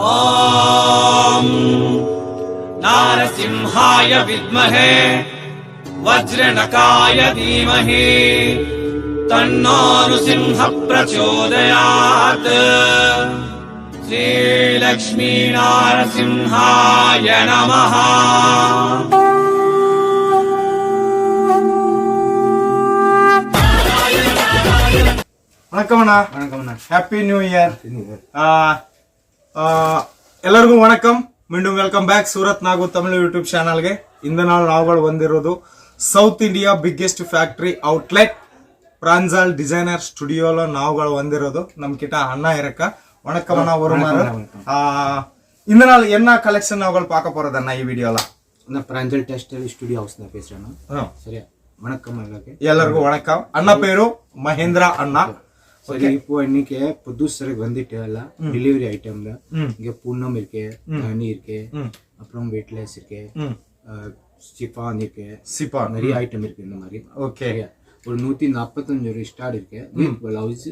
ॐ नारसिंहाय विद्महे वज्रनकाय धीमहि तन्नो नृसिंह प्रचोदयात् श्रीलक्ष्मी नारसिंहाय नमः வணக்கம் அண்ணா. வணக்கம் அண்ணா. Happy new year. ಎಲ್ಲರಿಗೂ வணக்கம். மீண்டும் welcome back Surat Nagu Tamil YouTube சேனಲ್ಗೆ. இந்த நாள் நாவல் வந்திರೋದು south India biggest factory outlet Pranjal designer ಸ್ಟುಡಿಯೋలో நாவல் வந்திರೋದು. நம்ம கிட்ட அண்ணா இருக்கா. வணக்கம் அண்ணா. வருமாறு இந்த நாள் என்ன கலெக்ஷன் நாவல் பார்க்க போறது அண்ணா ಈ வீடியோல? நான் பிராஞ்சல் டெக்ஸ்டைல் ஸ்டுடியோ ஹவுஸ்ல பேசுறேன். சரியா? வணக்கம் எல்லாருக்கும் வணக்கம். அண்ணா பேரு மகேந்திரா அண்ணா. சரி, இப்போ இன்னைக்கு புதுசு வந்துட்டு எல்லாம் டெலிவரி ஐட்டம்ல இங்க பூனம் இருக்கு, தனி இருக்கு, அப்புறம் வெயிட்லெஸ் இருக்கு, சிஃபான் இருக்கு, சிஃபான் நிறைய ஐட்டம் இருக்கு. இந்த மாதிரி ஓகே. ஒரு 145 ஸ்டார்ட் இருக்கு வித் பிளவுஸ்.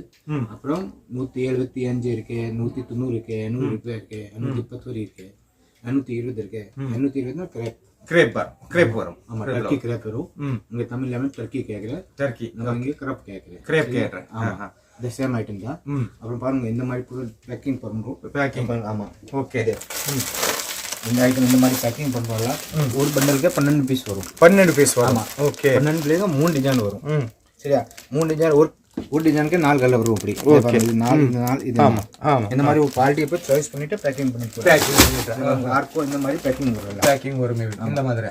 அப்புறம் 175 இருக்கு, 190 இருக்கு, 100 ரூபாய் இருக்கு, 120 இருக்கு, 820 இருக்கு. 820 கிரேப் கிரேப் வரும். ஆமா, டர்க்கி கிரேப் வரும். இங்க தமிழ்ல டர்க்கி கேக்குறேன், டர்க்கி நம்ம இங்க கிரேப் கேக்குறேன், கிரேப் கேக்குறேன். ஆமா, இந்த சேம் ஐட்டம் தான். அப்புறம் பாருங்க இந்த மாதிரி பொருள் பேக்கிங் பண்ணுறோம். பேக்கிங். ஆமா, ஓகே. இந்த ஐட்டம் இந்த மாதிரி பேக்கிங் பண்ணுறோம்ல. ஒரு பண்டலுக்கு 12 பீஸ் வரும். 12 பீஸ் வரும். ஓகே. 12 3 டிசைன் வரும். சரியா? 3 டிசைன். ஒரு டிசைனுக்கு 4 கலர் வரும். அப்படி இது 4 இது. ஆமா ஆமா. இந்த மாதிரி ஒரு குவாலிட்டியை போய் சாய்ஸ் பண்ணிட்டு பேக்கிங் பண்ணிட்டு ஆர்க்கோ இந்த மாதிரி பேக்கிங் வரும். பேக்கிங் வரும் இந்த மாதிரி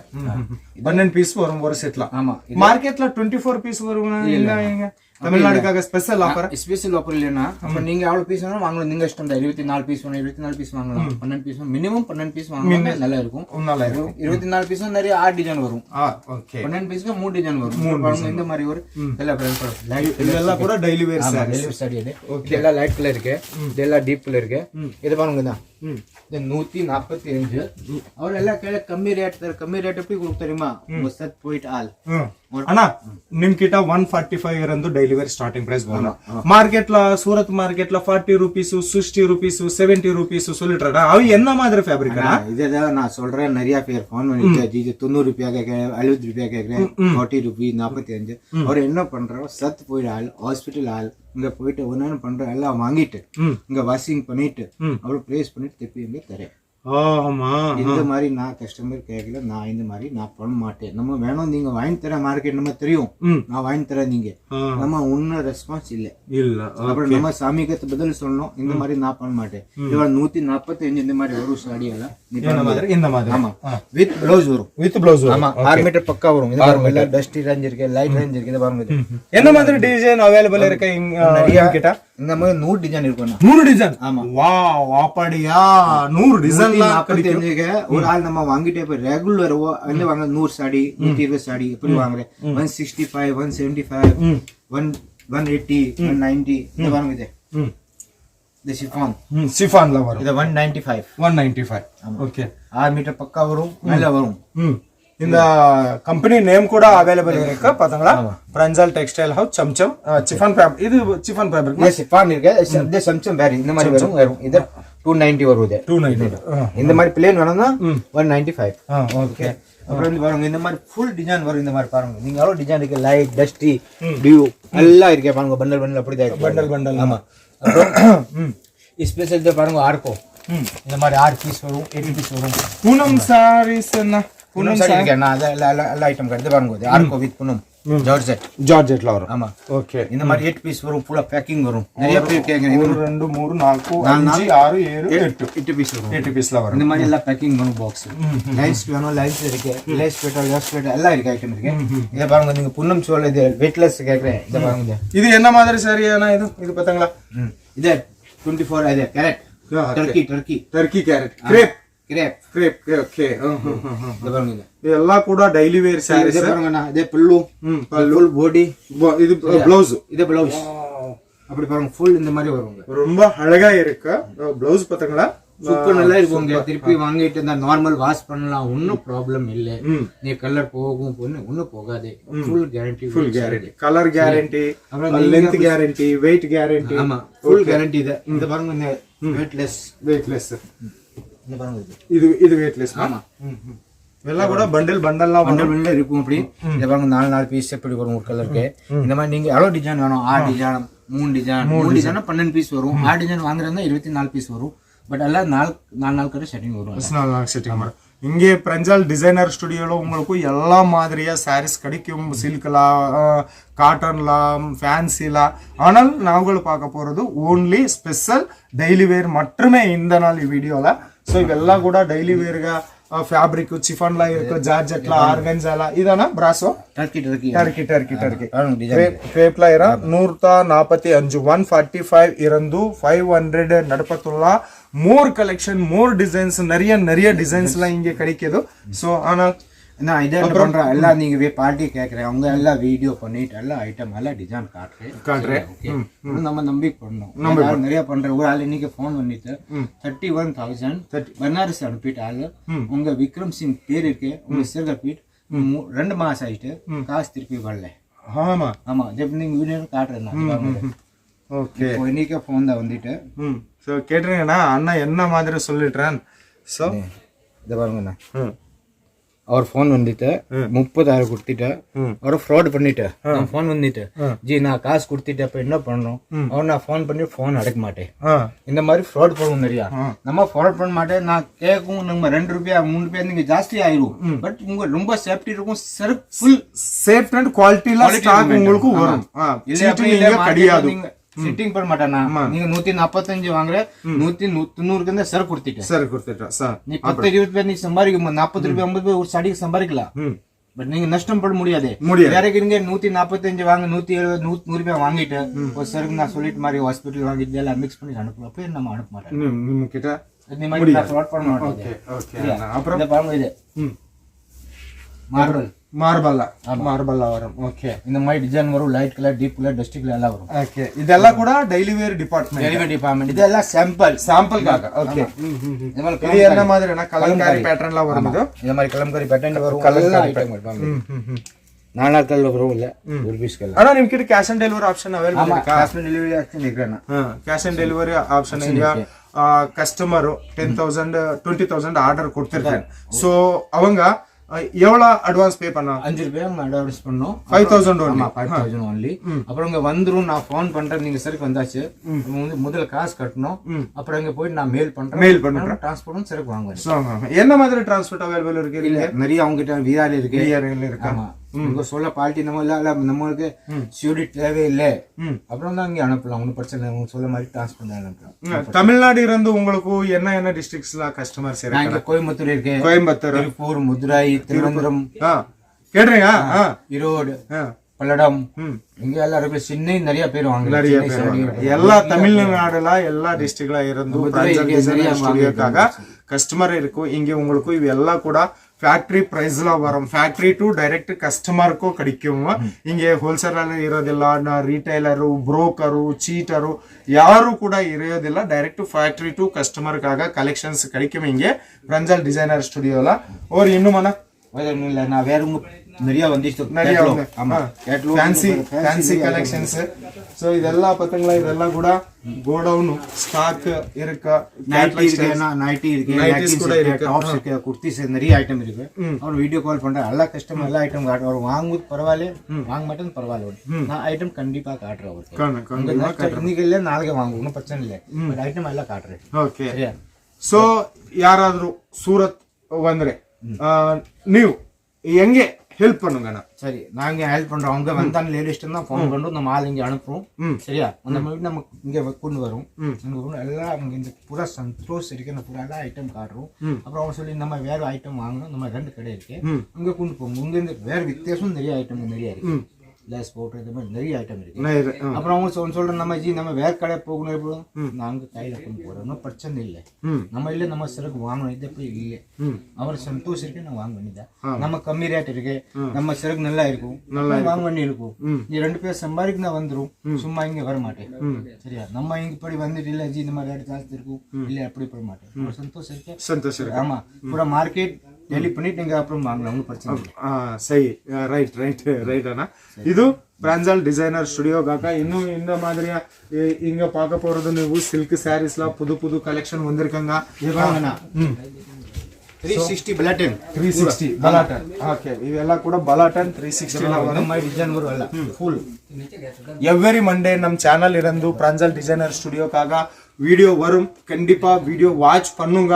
12 பீஸ் வரும் ஒரு செட்ல. ஆமா. மார்க்கெட்ல 24 பீஸ் வரும். இல்ல தமிழ்நாடுக்காக ஸ்பெஷல் ஆஃபர். ஸ்பெஷல் ஆஃபர் இல்லைன்னா அப்ப நீங்க எவ்வளவு பீஸ் வேணாலும் வாங்கலாம். நீங்க இஷ்டம் தான். 24 பீஸ் வேணும், 24 பீஸ் வாங்கலாம். 12 பீஸ் மினிமம் 12 பீஸ் வாங்கினா நல்லா இருக்கும். 24 பீஸ் நிறைய 6 டிசைன் வரும். ஓகே. 12 பீஸ்க்கு 3 டிசைன் வரும். இந்த மாதிரி ஒரு இதெல்லாம் கூட டெய்லி வேர் சாரி. இதெல்லாம் லைட் கலர் இருக்கு, இதெல்லாம் டீப் கலர் இருக்கு. இது பாருங்க தான் 145. அவர் எல்லாம் கேள கம்மி ரேட் தர. கம்மி ரேட் எப்படி கொடுத்து தெரியுமா? உங்க சத் போயிட்டு ஆல் ಅಣ್ಣ ನಿಮ್ ಕಿಟ 145 ಇರಂದು ಡೈಲಿ ವೇರ್ ಸ್ಟಾರ್ಟಿಂಗ್ ಪ್ರೈಸ್ ಬರೋಣ. ಮಾರ್ಕೆಟ್ல சூரத் மார்க்கெட்ல 40 ரூபீஸ், 60 ரூபீஸ், 70 ரூபீஸ் சொல்லிட்டு அவ என்ன மாதிரி ஃபேப்ரிக்? இதேதான் நான் சொல்றேன். நிறைய பேர் ஃபோன் பண்ணிட்டு ஜி 90 ரூபாய் கேக்குறேன், 60 ரூபாய் கேக்குறேன், 40 ரூபாய், 45. அவர் என்ன பண்றோம்? சத் போயிட்டு ஆள் ஹாஸ்பிட்டல் ஆள் இங்க போயிட்டு ஒன்னு பண்றோம். எல்லாம் வாங்கிட்டு இங்க வாஷிங் பண்ணிட்டு அப்புறம் பிளேஸ் பண்ணிட்டு திருப்பி இங்க தரேன். இந்த மாதிரி நான் கஸ்டமர் கேட்கல. நான் இந்த மாதிரி நான் பண்ண மாட்டேன். நம்ம வேணும் நீங்க வாங்கி தர மார்க்கெட் நம்ம தெரியும். நான் வாங்கி தரேன். நீங்க நம்ம உன்ன ரெஸ்பான்ஸ் இல்ல. அப்புறம் நம்ம சாமிக்கு பதில் சொல்லணும். இந்த மாதிரி நான் பண்ண மாட்டேன். இவன் 145 இந்த மாதிரி வரும் சாடி எல்லாம் இந்த மாதிரி. ஆமா, வித் பிளவுஸ் வரும். வித் பிளவுஸ் வரும். ஆமா, 6 மீட்டர் பக்கா வரும். இந்த பாருங்க எல்லாம் டஸ்டி ரேஞ்ச் இருக்கு, லைட் ரேஞ்ச் இருக்கு. இது பாருங்க என்ன மாதிரி டிசைன் அவைலபிள் இருக்கு நிறைய கிட்ட. இந்த மாதிரி 100 டிசைன் இருக்கும். 100 டிசைன். ஆமா, வாவ், அப்படியா? 100 டிசைன். ஒரு ஆள் நம்ம வாங்கிட்டே போய் ரெகுலர் வாங்க 100 சாடி, 120 சாடி இப்படி வாங்குறேன். 165, 175, 180, 190. இந்த பாருங்க இது இந்த சிஃபான்ல வரும். இது 195. ஓகே. 6 மீட்டர் பக்கா வரும். மேல வரும். இந்த கம்பெனி நேம் கூட அவைலபிள் இருக்கு. பாத்தீங்களா? பிராஞ்சல் textile house chamcham chiffon fabric. இது சிஃபான் ஃபேப்ரிக். சிஃபான் இருக்கு. இது சம்சம் வேற இந்த மாதிரி வரும். இது 290 வருது. 290. இந்த மாதிரி பிளேன் வேணும்னா 195. ஓகே. அப்புறம் வந்து பாருங்க இந்த மாதிரி ஃபுல் டிசைன் வரும். இந்த மாதிரி பாருங்க நீங்க எவ்வளவு டிசைன் இருக்கு. லைட், டஸ்டி, டியூ எல்லாம் இருக்கு. பாருங்க பண்டல் பண்டல் அப்படி தான் இருக்கு. பண்டல். ஆமா. அப்புறம் ஸ்பெஷல் இத பாருங்க ஆர்கோ. இந்த மாதிரி 6 பீஸ் வரும், 8 பீஸ் வரும். பூனம் சாரீஸ் என்ன பூனம் சாரி இருக்கு. நான் எல்லா ஐட்டம் கட்டு பாருங்க. ஆர்கோ வித் பூனம் ஜார்ஜெட்ல வரும். ஆமா, ஓகே. இந்த மாதிரி 8 பீஸ் வரும். ஃபுல்லா பேக்கிங் வரும். நிறைய பேர் கேக்குறீங்க. 1 2 3 4 5 6 7 8 பீஸ் வரும். 8 பீஸ்ல வரும். இந்த மாதிரி எல்லாம் பேக்கிங் வரும். பாக்ஸ் லைன்ஸ் வேணும், லைன்ஸ் இருக்கு. லேஸ் பெட்டல், லேஸ் பெட்டல் எல்லாம் இருக்கு. ஐட்டம் இருக்கு. இத பாருங்க நீங்க புன்னம் சோல இது வெயிட்லெஸ் கேக்குறேன். இத பாருங்க இது என்ன மாதிரி சரியான இது பாத்தீங்களா? இது 24 இது carrot Turkey carrot crepe okay ಇದೆಲ್ಲ ಕೂಡ ಡೈಲಿ ವೇರ್ ಸ್ಯಾರೀಸ್ ಇದೆ ಪಲ್ಲು ಫುಲ್ ಬಾಡಿ இது ப்ளவுஸ் அப்படி பாருங்க ஃபுல் இந்த மாதிரி வரும் ரொம்ப அழகா இருக்கு ப்ளவுஸ் பாத்தீங்களா சூப்பர் நல்லா இருக்கும் திருப்பி வாங்கிட்டு இந்த நார்மல் வாஷ் பண்ணலாம் ஒன்னும் ப்ராப்ளம் இல்ல நீ கலர் போகும் ஒன்னும் போகாது full guarantee colour guarantee length guarantee weight guarantee ஆமா ஃபுல் கேரண்டி இது இந்த பாருங்க இந்த வெயிட்லெஸ் இந்த பாருங்க இது வெயிட்லெஸ். ஆமா, எல்லாம் கூட பண்டில் பண்டல்லாம் இருக்கும். அப்படி இந்த பாருங்க 4 பீஸ் எப்படி வரும் ஒரு கலருக்கு. இந்த மாதிரி நீங்க எவ்வளவு டிசைன் வேணும், 6 டிசைன் 3 டிசைன் 12 பீஸ் வரும். 6 டிசைன் வாங்குறதா 24 பீஸ் வரும். பட் எல்லாம் 4 கரை செட்டிங் வரும். 4 செட்டிங் வரும். இங்கே பிரஞ்சால் டிசைனர் ஸ்டுடியோல உங்களுக்கு எல்லா மாதிரியா சாரீஸ் கிடைக்கும். சில்க்லாம், காட்டன்லாம், ஃபேன்சிலாம். ஆனால் நாங்கள் பார்க்க போறது ஓன்லி ஸ்பெஷல் டெய்லி வேர் மட்டுமே இந்த நாள் வீடியோல. ஸோ இವೆல்லாம் ಕೂಡ ಡೈಲಿ ವೇರ್ಗ ಫ್ಯಾಬ್ರಿಕ್ ಚಿಫಾನ್ ಲಾ ಇருக்கு, ಜಾರ್ಜೆಟ್ ಲಾ, ಆರ್ಗನ್ಜಾ ಲಾ. ಇದನ್ನ ಬ್ರಾಸೋ ಟರ್ಕಿ ಕ್ರೇಪ್ ಲಾ ಇರ 145 145 ಇರಂದು 500 ನಡಪತುಲ್ಲ. மோர் கலெக்ஷன், மோர் டிசைன்ஸ், நிறைய டிசைன்ஸ் எல்லாம் இங்க கிடைக்குது. ஸோ ஆனால் நான் இதை பண்றேன் எல்லாம் நீங்க பார்ட்டி கேட்கறேன், அவங்க எல்லாம் வீடியோ பண்ணிட்டு எல்லாம் ஐட்டம் எல்லாம் டிசைன் காட்டுறேன். நம்ம நம்பி பண்ணோம். நம்ம நிறைய பண்றேன். ஒரு ஆள் இன்னைக்கு போன் பண்ணிட்டு 31,000 பனாரஸ் அனுப்பிட்டு ஆளு உங்க விக்ரம் சிங் பேர் இருக்கு, உங்க சிறுக பீட் 2 மாசம் ஆயிட்டு காசு திருப்பி வரல. ஆமா நீங்க வீடியோ காட்டுறேன். ஓகே, இன்னைக்கு போன் தான் வந்துட்டு ஸோ கேட்டுருங்கண்ணா. அண்ணா என்ன மாதிரி சொல்லிடுறேன். ஸோ இதை பாருங்கண்ணா, அவர் ஃபோன் வந்துட்டு 30,000 கொடுத்துட்டு அவரை ஃப்ராட் பண்ணிட்டு ஃபோன் வந்துட்டு ஜி நான் காசு கொடுத்துட்டு அப்ப என்ன பண்றோம், அவர் நான் ஃபோன் பண்ணி ஃபோன் அடைக்க மாட்டேன். இந்த மாதிரி ஃப்ராட் பண்ணுவோம் நிறையா. நம்ம ஃப்ராட் பண்ண மாட்டேன். நான் கேட்கும் நம்ம 2 ரூபாய் 3 ரூபாய் நீங்க ஜாஸ்தி ஆயிரும். பட் உங்க ரொம்ப சேஃப்டி இருக்கும். ஃபுல் சேஃப் அண்ட் குவாலிட்டில ஸ்டாக் உங்களுக்கு வரும். இல்ல கிடையாது. சிட்டிங் பண்ண மாட்டானா. நீங்க 145 வாங்குற 190 சரக்கு கொடுத்துட்டேன். நீ 10-20 பேர் நீ சம்பாதிக்க 40 ரூபாய் 50 ரூபாய் ஒரு சாடிக்கு சம்பாதிக்கலாம். பட் நீங்க நஷ்டம் பட முடியாது. வேற நீங்க 145 வாங்க 170 100 ரூபாய் வாங்கிட்டு ஒரு சரக்கு நான் சொல்லிட்டு மாதிரி ஹாஸ்பிட்டல் வாங்கிட்டு எல்லாம் மிக்ஸ் பண்ணி அனுப்பலாம். அப்ப நம்ம அனுப்ப மாட்டோம் கிட்ட. இந்த மாதிரி ஃப்ராட் பண்ண மாட்டோம். அப்புறம் பாருங்க இது மார்பல்லா வரும். ஓகே, இந்த மாதிரி டிசைன் வரும். Light colour, deep colour, dust colour எல்லாம் வரும். ஓகே, இதெல்லாம் கூட டெய்லி வேர் டிபார்ட்மெண்ட். இதெல்லாம் சாம்பிள்காக. ஓகே, இது என்ன மாதிரினா கலம்காரி பேட்டர்ன்ல வரும். இந்த மாதிரி கலம்காரி பேட்டர்ன் வரும். கலர் ஐட்டம் வரும். 4 கலர் வரும். இல்ல ஒரு பீஸ் கலர். ஆனா ನಿಮಗೆ cash on delivery option available ಇದೆ. ಕ್ಯಾಶ್ ಆನ್ ಡೆಲಿವರಿ ಆಪ್ಷನ್ ಇದೆ. ಕ್ಯಾಶ್ ಆನ್ ಡೆಲಿವರಿ ಆಪ್ಷನ್ ಇದೆ. ಕಸ್ಟಮರ್ 10,000 20,000 ஆர்டர் கொடுத்திருக்காங்க. சோ அவங்க எவ்வளவு அட்வான்ஸ் பே பண்ணா? 5 ரூபாய் அட்வான்ஸ் பண்ணோம். 5,000 ஒன்லி. அப்புறம் இங்க வந்துரும். நான் போன் பண்றேன், நீங்க சரி வந்தாச்சு. முதல்ல காசு கட்டணும். அப்புறம் இங்க போய் நான் மெயில் பண்றேன் டிரான்ஸ்போர்ட் சரக்கு வாங்குவேன். என்ன மாதிரி டிரான்ஸ்போர்ட் அவைலபிள் இருக்கு? நிறைய அவங்க கிட்ட விஆர்ல இருக்கு. ஆமா, உங்க சொல்ல பாலிட்டி நம்ம இல்ல, நம்மளுக்கு சியூடி தேவையில்லை. அப்புறம் தான் இங்க அனுப்பலாம். ஒன்னும் பிரச்சனை. உங்க சொல்ல மாதிரி டிரான்ஸ்போர்ட் அனுப்பலாம். தமிழ்நாடு இருந்து உங்களுக்கு என்ன டிஸ்ட்ரிக்ட்ஸ்ல கஸ்டமர்ஸ் இருக்காங்க? கோயம்புத்தூர் இருக்கு, திருப்பூர், மதுரை, திருவனந்தபுரம் கேட்றீங்க, ஈரோடு, பல்லடம், இங்க எல்லாம் இருக்கு. சென்னை நிறைய பேர் வாங்க. எல்லா தமிழ்நாடுல எல்லா டிஸ்ட்ரிக்ட்ல இருந்து கஸ்டமர் இருக்கும். இங்க உங்களுக்கு இவெல்லாம் கூட ಫ್ಯಾಕ್ಟ್ರಿ ಪ್ರೈಸ್ ವರಂ. ಫ್ಯಾಕ್ಟ್ರಿ ಟು ಡೈರೆಕ್ಟ್ ಕಸ್ಟಮರ್ಗೂ கிடைக்கும். இங்கே ஹோல்சேலர் ಇರೋದಿಲ್ಲ, ರಿಟೇಲರು, ಬ್ರೋಕರು, ಚೀಟರು ಯಾರು ಕೂಡ ಇರೋದಿಲ್ಲ. ಡೈರೆಕ್ಟ್ ಫ್ಯಾಕ್ಟ್ರಿ ಟು ಕಸ್ಟಮರ್ಗಾಗ ಕಲೆಕ್ಷನ್ಸ್ கிடைக்கும் இங்கே பிரஞ்சால் டிசைனர் ஸ்டுடியோல. ஒரு இன்னும் நான் வேற நிறைய வந்துச்சு. Fancy collections. ಸೊ ಇದೆಲ್ಲ ಪತಂಗಳ ಇದೆಲ್ಲ ಕೂಡ ಗೋಡೌನ್ ஸ்டாக் இருக்கு. நைட்டி இருக்கு, டாப்ஸ் இருக்கு, குர்த்திஸ் நிறைய ஐட்டம் இருக்கு. அவர் வீடியோ கால் பண்றேன். எல்லா கஸ்டமர் எல்லா ஐட்டம் காட்டுறேன். அவர் வாங்குவது பரவாயில்ல, வாங்க மாட்டேன்னு பரவாயில்ல. நான் ஐட்டம் கண்டிப்பா காட்டுறேன். அவருக்கு இன்னைக்கு இல்ல நாளைக்கு வாங்க, ஒன்றும் பிரச்சனை இல்லை. பட் ஐட்டம் எல்லாம் காட்டுறேன். ಓಕೆ, ಸೊ ಯಾರಾದ್ರೂ ಸೂರತ್ ಬಂದ್ರೆ ನೀವು ಹೆಂಗೆ ஹெல்ப் பண்ணுங்கண்ணா. சரி, நாங்க ஹெல்ப் பண்றோம். அவங்க வந்தாங்க லேடிஸ்ட் தான் போன் பண்றோம். நம்ம ஆள் இங்க அனுப்புறோம். சரியா, அந்த மாதிரி நம்ம இங்க கொண்டு வரும். எல்லாம் அவங்க இந்த பூரா சந்தோஷ் இருக்கு. பூரா எல்லாம் ஐட்டம் காட்டுறோம். அப்புறம் அவங்க சொல்லி நம்ம வேற ஐட்டம் வாங்கணும். நம்ம 2 கடை இருக்கு, அங்க கொண்டு போவோம். இங்க இருந்து வேற வித்தியாசம் நிறைய ஐட்டம் நிறைய இருக்கு. லெஸ் போட்டு இந்த மாதிரி நிறைய ஐட்டம் இருக்கு. அப்புறம் அவங்க சொல்றோம் நம்ம ஜி நம்ம வேற கடை போகணும். எப்படி நாங்க கையில கொண்டு போறோம், பிரச்சனை இல்லை. நம்ம இல்ல நம்ம சரக்கு வாங்கணும். இது போய் இல்லை. அவர் சந்தோஷ் இருக்கு, நான் வாங்க வேண்டியதான். நம்ம கம்மி ரேட் இருக்கு, நம்ம சரக்கு நல்லா இருக்கும், வாங்க வேண்டி இருக்கும். நீ 2 பேர் சம்பாதிக்கு நான் வந்துரும். சும்மா இங்க வர மாட்டேன். சரியா, நம்ம இங்க இப்படி வந்துட்டு இல்ல ஜி இந்த மாதிரி ரேட் ஜாஸ்தி இருக்கும் இல்ல அப்படி போட மாட்டேன். சந்தோஷ் இருக்கு. ஆமா, பூரா மார்க்கெட் டெலி பண்ணிட்டு நீங்க அப்புறம் வாங்கலாம், ஒன்றும் பிரச்சனை இல்லை. சரி, ரைட் அண்ணா. ಇದು பிராஞ்சல் டிசைனர் ஸ்டுடியோக்காக இன்னும் இந்த மாதிரியா இங்க பார்க்க போறது ನೀವು சில்க் சாரீஸ்ல புது கலெக்ஷன் வந்திருக்காங்க. 360 ಬಲಾಟನ್ 360 ಬಲಾಟನ್ ಓಕೆ ಇವೆಲ್ಲ ಕೂಡ ಬಲಾಟನ್ 360 ನಮ್ಮ ಡಿಸೈನ್ ಬರುವಲ್ಲ ಫುಲ್ எவ்ரி மண்டே நம்ம சேனல் இருந்து பிராஞ்சல் டிசைனர் ஸ்டுடியோக்காக வீடியோ வரும். கண்டிப்பா வீடியோ வாட்ச் பண்ணுங்க.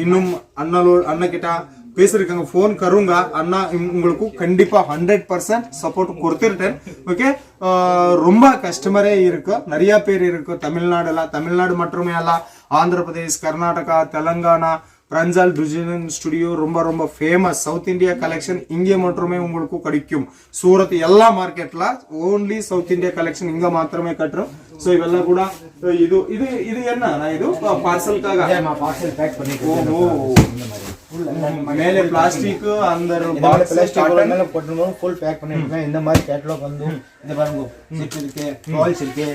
இன்னும் அண்ணா கிட்ட பேசிருக்காங்க ஃபோன் கருங்க அண்ணா உங்களுக்கு கண்டிப்பா 100% சப்போர்ட் கொடுத்துட்டேன். ஓகே ரொம்ப கஸ்டமரே இருக்கு, நிறைய பேர் இருக்கு. தமிழ்நாடு மட்டுமே அல்ல, ஆந்திர பிரதேஷ், கர்நாடகா, தெலங்கானா பிராஞ்சல் டிசைனர் ஸ்டுடியோ ரொம்ப ஃபேமஸ். சவுத் இந்தியா கலெக்ஷன் இங்கே மட்டுமே உங்களுக்கு கிடைக்கும். சூரத் எல்லா மார்க்கெட்ல ஓன்லி சவுத் இந்தியா கலெக்ஷன் இங்க மாத்திரமே கட்டுறோம். சோ ಇವೆಲ್ಲ ಕೂಡ ಇದು ಇದು ಇದು என்ன ಇದು ಪಾರ್ಸಲ್ ಕಾಗ ಪಾರ್ಸಲ್ ಪ್ಯಾಕ್ பண்ணிட்டு மேலே பிளாஸ்டிக் அந்த பிளாஸ்டிக் மேல போட்டுறோம். ஃபுல் பேக் பண்ணிருக்கேன். இந்த மாதிரி கேட்டலாக் வந்து இந்த பாருங்க செட் இருக்கு, பால்ஸ் இருக்கு,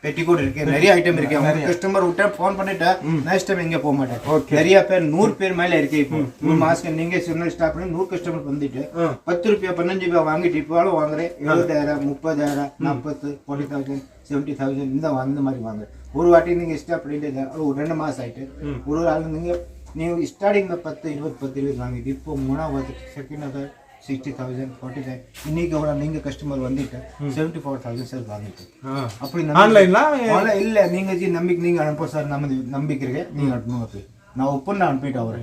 பெட்டிகோட் இருக்கு, நிறைய ஐட்டம் இருக்கு. அவங்க கஸ்டமர் விட்டா போன் பண்ணிட்டா நெக்ஸ்ட் டைம் எங்க போக மாட்டேன். நிறைய பேர் 100 பேர் மேல இருக்கு. இப்போ 3 மாசம் நீங்க சின்ன ஸ்டாப் பண்ணி 100 கஸ்டமர் வந்துட்டு 10 ரூபாய் 15 ரூபாய் வாங்கிட்டு இப்போ வாங்குறேன் 70,000 30,000 40 40,000 70,000 இந்த மாதிரி வாங்க. ஒரு வாட்டி நீங்க ஸ்டாப் பண்ணிட்டு ஒரு 2 மாசம் ஆயிட்டு ஒரு ஆள் நீங்க ஸ்டார்டிங்ல 10 20 வாங்கிட்டு இப்போ 3வது செகண்ட் 60,000 40,000 இன்னைக்கு கூட நீங்க கஸ்டமர் வந்துட்டு 74,000 சார் வாங்கிட்டு அப்படி ஆன்லைன்ல இல்ல நீங்க நம்பிக்கை நீங்க அனுப்ப சார் நம்ம நம்பிக்கை இருக்கு நீங்க அனுப்பணும். அப்படி நான் ஒப்பன் அனுப்பிட்டு அவரு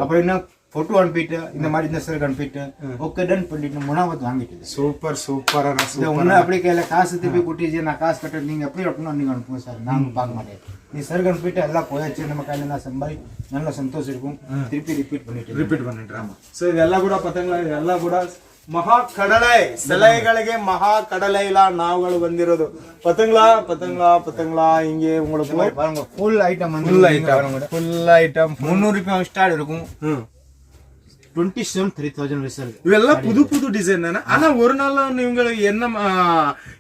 அப்புறம் என்ன போட்டோ அனுப்பிட்டு இந்த மாதிரி இந்த சார் அனுப்பிட்டு ஓகே டன் பண்ணிட்டு 3வது வாங்கிட்டு சூப்பர் ஒண்ணு அப்படி கையில காசு திருப்பி குட்டிச்சு நான் காசு கட்ட நீங்க எப்படி அனுப்பணும் நீங்க அனுப்புங்க சார் நாங்க பார்க்க மாட்டேன். நீ சார் அனுப்பிட்டு எல்லாம் போயாச்சு நம்ம கையில நான் சம்பாதி நல்ல சந்தோஷம் இருக்கும். திருப்பி ரிப்பீட் பண்ணிட்டு ಸೊ ಇದೆಲ್ಲ ಕೂಡ ಪತಂಗ ಇದೆಲ್ಲ ಕೂಡ ಮಹಾ ಕಡಲೆ ಸೆಲೆಗಳಿಗೆ ಮಹಾ ಕಡಲೆயில ನಾವುಗಳು ಬಂದಿರೋದು. பத்தங்களா இங்கே உங்களுக்கு பாருங்க ஃபுல் ஐட்டம் ஃபுல் ஐட்டம் 300 ரூபாய் ஸ்டார்ட் இருக்கும். 27,000 ரிசல்ட் இவெல்லாம் புது டிசைன் தானே. ஆனா ஒரு நாள்ல நீங்க என்ன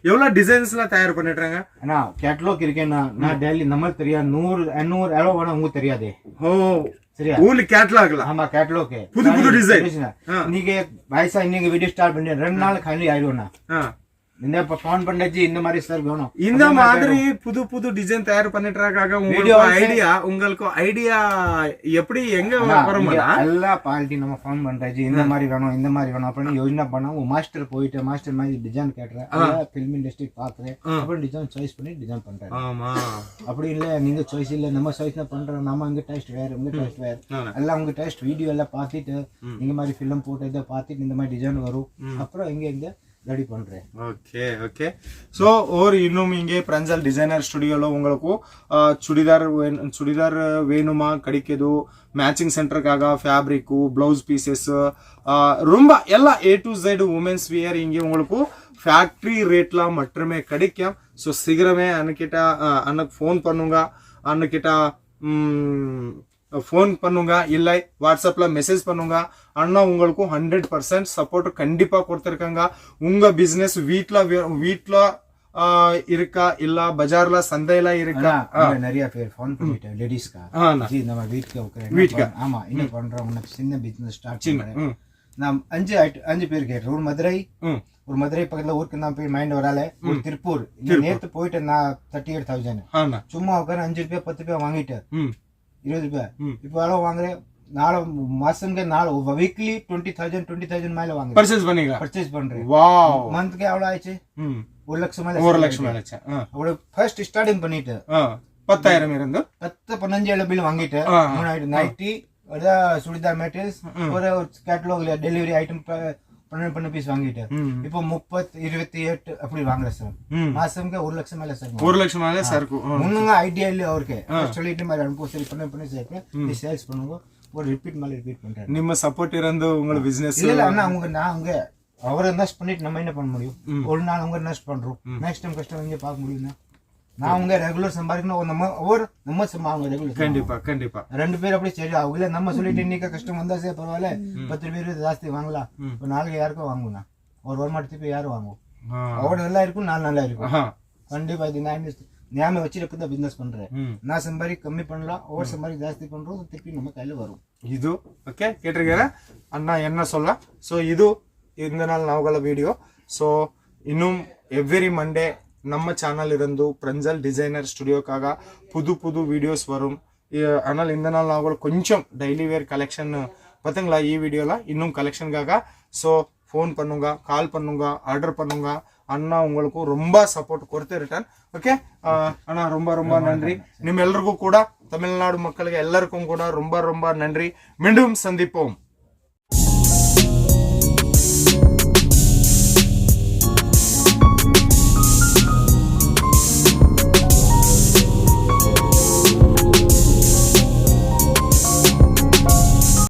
எவ்வளவு டிசைன்ஸ்லாம் தயார் பண்ணிடுறாங்க? அண்ணா கேட்டலாக் இருக்கேன்னா நான் டெய்லி நம்ம தெரியாது 100 எவ்வளவு வேணும் உங்களுக்கு தெரியாதே. சரியா ஊர்ல கேட்டலாக்ல ஆமா கேட்டலாக் புது டிசைன் நீங்க வயசா இன்னைக்கு வீடியோ ஸ்டார்ட் பண்ணி 2 நாள் காலி ஆயிடும்ண்ணா. இந்த ஃபோன் பண்ணி இந்த மாதிரி சார் வேணும் இந்த மாதிரி புது டிசைன் தயார் பண்ணிட்டுறாங்க. உங்களுக்கு ஐடியா எப்படி எங்க வரமாட்டா எல்லா பாலிட்டி நம்ம ஃபோன் பண்றாச்சு இந்த மாதிரி வேணும் அப்படின்னு யோசனை பண்ணா மாஸ்டர் போயிட்டு மாஸ்டர் மாதிரி டிசைன் கேட்டுறேன். பிலிம் இண்டஸ்ட்ரி பாக்குறேன் அப்புறம் டிசைன் சாய்ஸ் பண்ணி டிசைன் பண்றேன். அப்படி இல்ல நீங்க சாய்ஸ் இல்ல நம்ம சாய்ஸ் தான் பண்றோம். நம்ம உங்க டெஸ்ட் வேற உங்க டெஸ்ட் வேற எல்லாம் உங்க டெஸ்ட் வீடியோ எல்லாம் பார்த்துட்டு இந்த மாதிரி ஃபிலிம் போட்டு இதை பார்த்துட்டு இந்த மாதிரி டிசைன் வரும். அப்புறம் எங்க ரெடி பண்றேன். ஓகே சோ ஒரு இன்னும் இங்கே பிராஞ்சல் டிசைனர் ஸ்டுடியோல உங்களுக்கு சுடிதார் வேணுமா கிடைக்குது. மேட்சிங் சென்டருக்காக ஃபேப்ரிக்கு பிளவுஸ் பீசஸ் ரொம்ப எல்லாம் A to Z women's wear இங்கே உங்களுக்கு ஃபேக்டரி ரேட்ல மட்டுமே கிடைக்கும். ஸோ சீக்கிரமே அன்னைக்கு ஃபோன் பண்ணுங்க. அன்னைக்கிட்ட ஃபோன் பண்ணுங்க இல்ல வாட்ஸ்அப்ல மெசேஜ் பண்ணுங்க. அண்ணா உங்களுக்கு 100% சப்போர்ட் கண்டிப்பா கொடுத்திருக்காங்க. உங்க பிசினஸ் வீட்ல இருக்கா இல்ல பஜார்ல சந்தையில இருக்கா? நிறைய பேர் ஃபோன் பண்ணிட்டு லேடிஸ்க்கா நம்ம வீட்டுக்கு ஆமா என்ன பண்றோம் சின்ன பிசினஸ் ஸ்டார்ட் பண்றேன். நான் 5 பேர் கேட்டேன். ஒரு மதுரை பக்கத்துல ஊருக்கு நான் போய் மைண்ட் வரால ஒரு திருப்பூர் நேத்து போயிட்டு நான் 38,000 சும்மா உட்காந்து 5 ரூபாய் 10 ரூபாய் வாங்கிட்டேன் 20 ரூபாய். இப்போ எவ்வளவு வாங்குறேன் 4 மாசம்க்கு வீக்லி 20,000 மேல வாங்குறேன். பர்ச்சேஸ் பண்றேன். மந்த்க்கு எவ்வளவு ஆயிடுச்சு 1 லட்சம் மேல 1 லட்சம் மேல அவ்வளவு ஃபர்ஸ்ட் ஸ்டார்டிங் பண்ணிட்டு 10,000 இருந்து 10-15 பில் வாங்கிட்டு நைட்டி சுடிதார் மெட்டீரியல்ஸ் ஒரு கேட்டலாக் டெலிவரி ஐட்டம் 12 பீஸ் வாங்கிட்டு இப்போ 30 28 அப்படி வாங்குறேன் சார். மாசம்க்கு 1 லட்சம் மேல சார் 1 லட்சம் மேல சார் முன்னுங்க ஐடியா இல்ல அவருக்கு சொல்லிட்டு மாதிரி அனுப்ப சரி பண்ணி சார் சேல்ஸ் பண்ணுங்க. ஒரு ரிப்பீட் பண்றேன். ನಿಮ್ಮ சப்போர்ட் இருந்து உங்க பிசினஸ் இல்ல அண்ணா அவங்க அவர் இன்வெஸ்ட் பண்ணிட்டு நம்ம என்ன பண்ண முடியும்? ஒரு நாள் அவங்க இன்வெஸ்ட் பண்றோம் நெக்ஸ்ட் டைம் கஸ்டமர் இங்க பார்க்க முடியும்னா நான் உங்க ரெகுலர் சம்பாதிக்கணும் நம்ம சம்பாங்க ரெகுலர் கண்டிப்பா 2 பேர் அப்படி சரி அவங்கள நம்ம சொல்லிட்டு இன்னைக்கு கஷ்டம் வந்தா சரி பரவாயில்ல 10 பேர் ஜாஸ்தி வாங்கலாம். இப்போ நாளைக்கு யாருக்கும் வாங்குனா ஒரு வருமானத்துக்கு யாரும் வாங்குவோம். அவட நல்லா இருக்கும் நான் நல்லா இருக்கும் கண்டிப்பா. இது நான் ஞாபகம் வச்சுட்டு தான் பிசினஸ் பண்றேன். நான் சம்பாதி கம்மி பண்ணலாம் ஒவ்வொரு சம்பாதி ஜாஸ்தி பண்றோம் திருப்பி நம்ம கையில வரும். இது ஓகே கேட்டிருக்கிறேன் அண்ணா என்ன சொல்ல. ஸோ இது இந்த நாள் நாவுಗಳ ವಿಡಿಯೋ. ಸೊ இன்னும் எவ்ரி மண்டே நம்ம சேனல் இருந்து பிரஞ்சல் டிசைனர் ஸ்டுடியோக்காக புது புது வீடியோஸ் வரும். ஆனால் இந்த நாள் நாங்கள் கொஞ்சம் டெய்லி வேர் கலெக்ஷன் பார்த்தீங்களா ಈ வீடியோல இன்னும் கலெக்ஷனுக்காக. ஸோ ஃபோன் பண்ணுங்க, கால் பண்ணுங்க, ஆர்டர் பண்ணுங்க. அண்ணா உங்களுக்கும் ரொம்ப சப்போர்ட் கொடுத்து ரிட்டர்ன். ஓகே அண்ணா ரொம்ப ரொம்ப நன்றி. ನಿಮ್ಮ ಎಲ್ರಿಗೂ ಕೂಡ ತಮಿಳುನಾಡು ಮಕ್ಕಳಿಗೆ ಎಲ್ಲರಿಗೂ ಕೂಡ ரொம்ப ரொம்ப நன்றி. மீண்டும் சந்திப்போம்.